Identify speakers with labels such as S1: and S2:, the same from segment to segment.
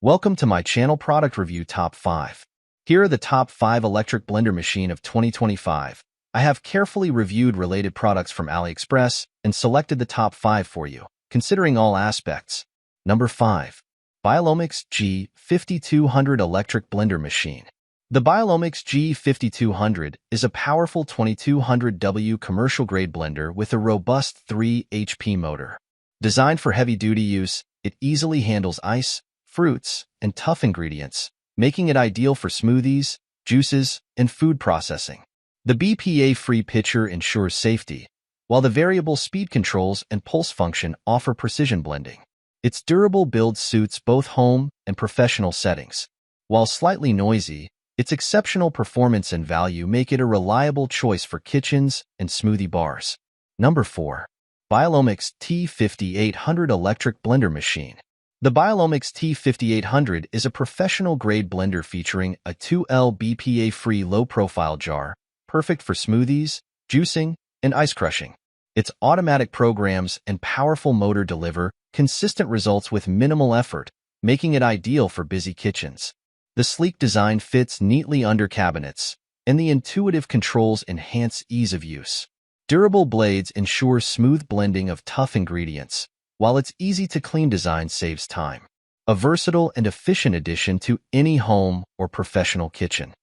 S1: Welcome to my channel product review top 5. Here are the top 5 electric blender machine of 2025. I have carefully reviewed related products from AliExpress and selected the top 5 for you, considering all aspects. Number 5. Biolomix G5200 Electric Blender Machine. The Biolomix G5200 is a powerful 2200W commercial-grade blender with a robust 3 HP motor. Designed for heavy-duty use, it easily handles ice, fruits, and tough ingredients, making it ideal for smoothies, juices, and food processing. The BPA-free pitcher ensures safety, while the variable speed controls and pulse function offer precision blending. Its durable build suits both home and professional settings. While slightly noisy, its exceptional performance and value make it a reliable choice for kitchens and smoothie bars. Number 4. Biolomix T5800 Electric Blender Machine. The Biolomix T5800 is a professional-grade blender featuring a 2L BPA-free low-profile jar, perfect for smoothies, juicing, and ice crushing. Its automatic programs and powerful motor deliver consistent results with minimal effort, making it ideal for busy kitchens. The sleek design fits neatly under cabinets, and the intuitive controls enhance ease of use. Durable blades ensure smooth blending of tough ingredients, while its easy-to-clean design saves time. A versatile and efficient addition to any home or professional kitchen.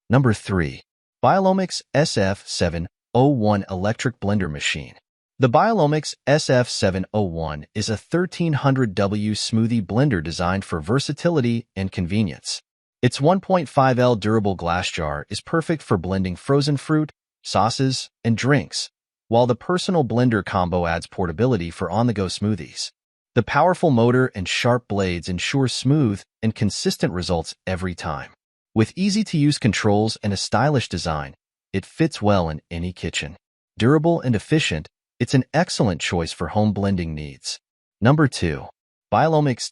S1: Number 3. Biolomix SF701 Electric Blender Machine. The Biolomix SF701 is a 1300W smoothie blender designed for versatility and convenience. Its 1.5L durable glass jar is perfect for blending frozen fruit, sauces, and drinks, while the personal blender combo adds portability for on-the-go smoothies. The powerful motor and sharp blades ensure smooth and consistent results every time. With easy-to-use controls and a stylish design, it fits well in any kitchen. Durable and efficient, it's an excellent choice for home blending needs. Number 2. Biolomix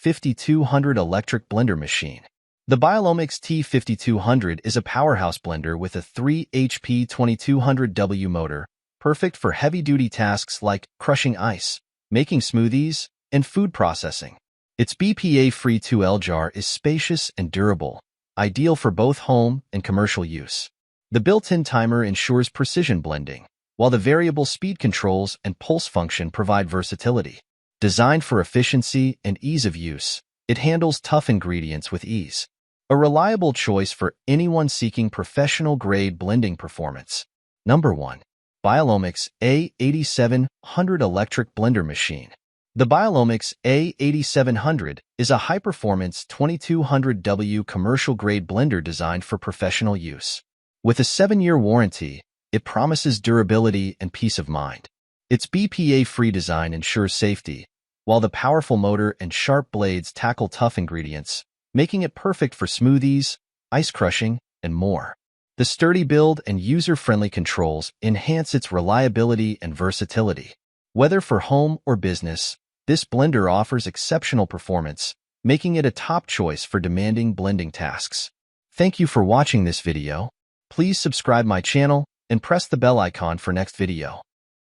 S1: T5200 Electric Blender Machine. The Biolomix T5200 is a powerhouse blender with a 3 HP 2200W motor, perfect for heavy-duty tasks like crushing ice, making smoothies, and food processing. Its BPA-free 2L jar is spacious and durable, ideal for both home and commercial use. The built-in timer ensures precision blending, while the variable speed controls and pulse function provide versatility. Designed for efficiency and ease of use, it handles tough ingredients with ease. A reliable choice for anyone seeking professional-grade blending performance. Number 1. Biolomix A8700 Electric Blender Machine. The Biolomix A8700 is a high-performance 2200W commercial-grade blender designed for professional use. With a 7-year warranty, it promises durability and peace of mind. Its BPA-free design ensures safety, while the powerful motor and sharp blades tackle tough ingredients, making it perfect for smoothies, ice crushing, and more. The sturdy build and user-friendly controls enhance its reliability and versatility. Whether for home or business, this blender offers exceptional performance, making it a top choice for demanding blending tasks. Thank you for watching this video. Please subscribe my channel and press the bell icon for next video.